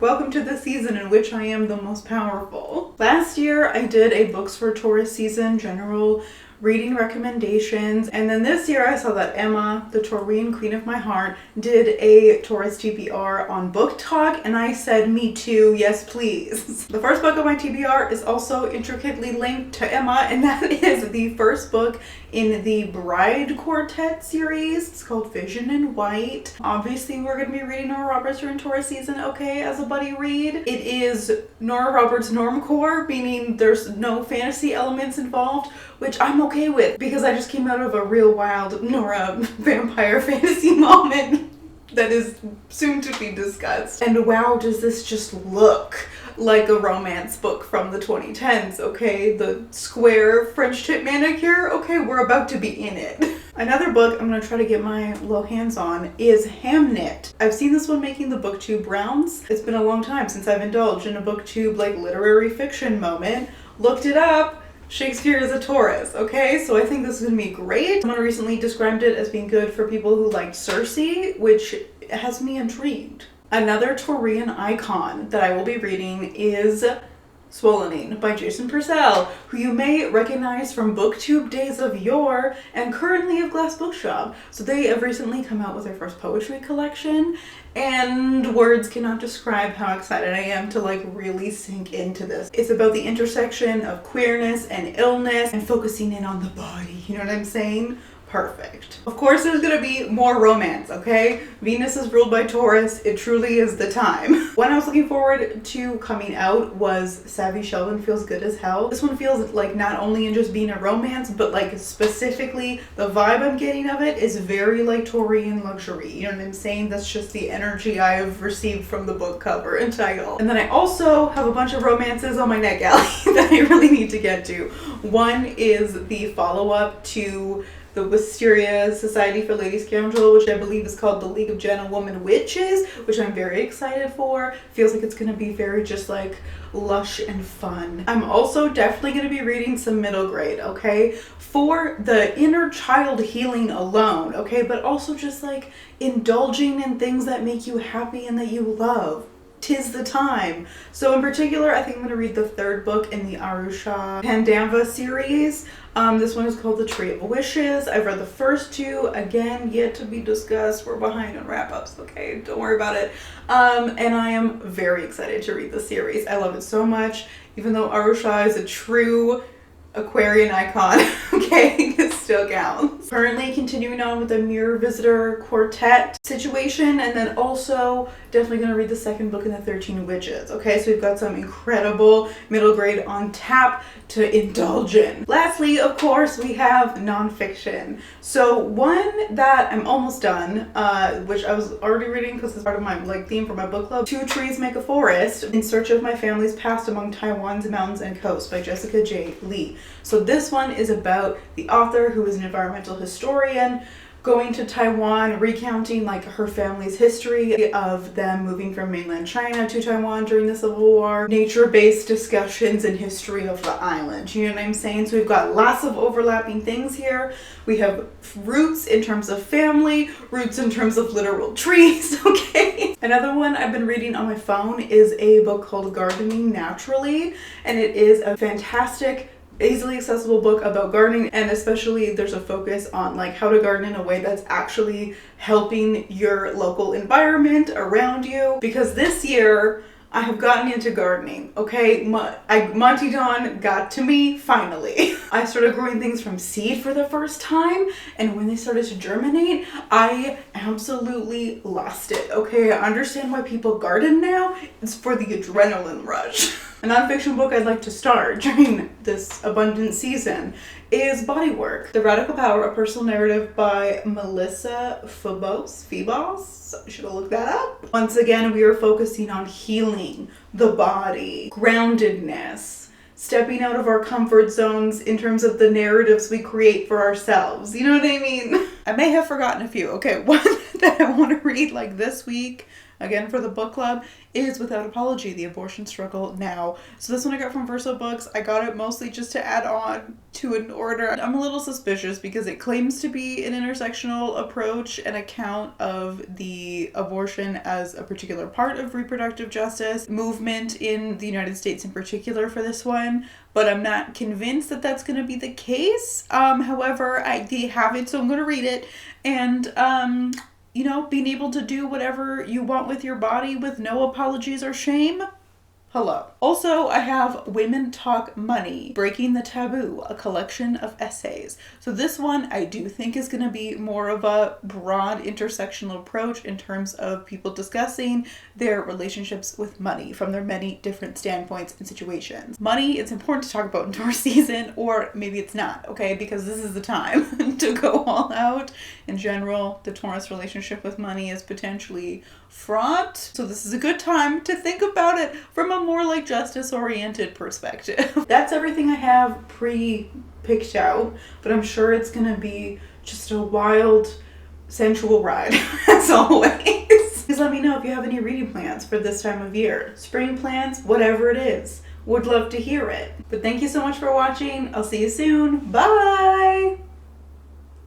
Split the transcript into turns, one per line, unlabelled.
Welcome to the season in which I am the most powerful. Last year I did a Books for Taurus season general reading recommendations, and then this year I saw that Emma, the Taurian Queen of my heart, did a Taurus TBR on Book Talk, and I said me too, yes please. The first book on my TBR is also intricately linked to Emma, and that is the first book in the Bride Quartet series. It's called Vision in White. Obviously we're going to be reading Nora Roberts during Taurus season, okay, as a buddy read. It is Nora Roberts normcore, meaning there's no fantasy elements involved, which I'm okay with because I just came out of a real wild Nora vampire fantasy moment that is soon to be discussed. And wow, does this just look like a romance book from the 2010s, okay? The square French tip manicure, okay, we're about to be in it. Another book I'm gonna try to get my little hands on is Hamnet. I've seen this one making the booktube rounds. It's been a long time since I've indulged in a booktube like literary fiction moment. Looked it up. Shakespeare is a Taurus, okay? So I think this is gonna be great. Someone recently described it as being good for people who liked Circe, which has me intrigued. Another Taurian icon that I will be reading is Swollening by Jason Purcell, who you may recognize from booktube days of yore and currently of Glass Bookshop. So they have recently come out with their first poetry collection, and words cannot describe how excited I am to like really sink into this. It's about the intersection of queerness and illness and focusing in on the body, you know what I'm saying? Perfect. Of course there's gonna be more romance, okay? Venus is ruled by Taurus. It truly is the time. One I was looking forward to coming out was Savvy Sheldon Feels Good as Hell. This one feels like not only in just being a romance, but like specifically the vibe I'm getting of it is very like Taurian luxury. You know what I'm saying? That's just the energy I have received from the book cover and title. And then I also have a bunch of romances on my NetGalley that I really need to get to. One is the follow-up to the Wisteria Society for Lady Scoundrel, which I believe is called the League of Gentlewoman Witches, which I'm very excited for. Feels like it's gonna be very just like lush and fun. I'm also definitely gonna be reading some middle grade, okay? For the inner child healing alone, okay? But also just like indulging in things that make you happy and that you love. 'Tis the time. So in particular, I think I'm going to read the third book in the Arusha Pandava series. This one is called The Tree of Wishes. I've read the first two, again, yet to be discussed. We're behind on wrap-ups, okay? Don't worry about it. And I am very excited to read the series. I love it so much, even though Arusha is a true Aquarian icon, okay, it still counts. Currently continuing on with the Mirror Visitor Quartet situation, and then also definitely going to read the second book in the 13 Witches, okay? So we've got some incredible middle grade on tap to indulge in. Lastly, of course, we have nonfiction. So one that I'm almost done, which I was already reading because it's part of my like theme for my book club, Two Trees Make a Forest, In Search of My Family's Past Among Taiwan's Mountains and Coasts by Jessica J. Lee. So this one is about the author, who is an environmental historian, going to Taiwan, recounting like her family's history of them moving from mainland China to Taiwan during the Civil War, nature-based discussions and history of the island. You know what I'm saying? So we've got lots of overlapping things here. We have roots in terms of family, roots in terms of literal trees, okay? Another one I've been reading on my phone is a book called Gardening Naturally, and it is a fantastic, easily accessible book about gardening, and especially there's a focus on like how to garden in a way that's actually helping your local environment around you. Because this year I have gotten into gardening, okay? Monty Don got to me, finally. I started growing things from seed for the first time, and when they started to germinate, I absolutely lost it, okay? I understand why people garden now. It's for the adrenaline rush. A nonfiction book I'd like to start during this abundant season is Bodywork, The Radical Power, a Personal Narrative by Melissa Phoebos. I should have looked that up. Once again, we are focusing on healing the body, groundedness, stepping out of our comfort zones in terms of the narratives we create for ourselves. You know what I mean? I may have forgotten a few. Okay, one that I want to read like this week, again for the book club, is Without Apology, The Abortion Struggle Now. So this one I got from Verso Books. I got it mostly just to add on to an order. I'm a little suspicious because it claims to be an intersectional approach and account of the abortion as a particular part of reproductive justice movement in the United States in particular for this one, but I'm not convinced that that's going to be the case. However, I have it, so I'm going to read it. And, you know, being able to do whatever you want with your body with no apologies or shame. Hello. Also, I have Women Talk Money, Breaking the Taboo, a collection of essays. So this one I do think is going to be more of a broad intersectional approach in terms of people discussing their relationships with money from their many different standpoints and situations. Money, it's important to talk about in Taurus season, or maybe it's not, okay? Because this is the time to go all out. In general, the Taurus relationship with money is potentially fraught. So this is a good time to think about it from a more like justice-oriented perspective. That's everything I have pre-picked out, but I'm sure it's gonna be just a wild, sensual ride, as always. Please let me know if you have any reading plans for this time of year. Spring plans, whatever it is. Would love to hear it. But thank you so much for watching. I'll see you soon. Bye!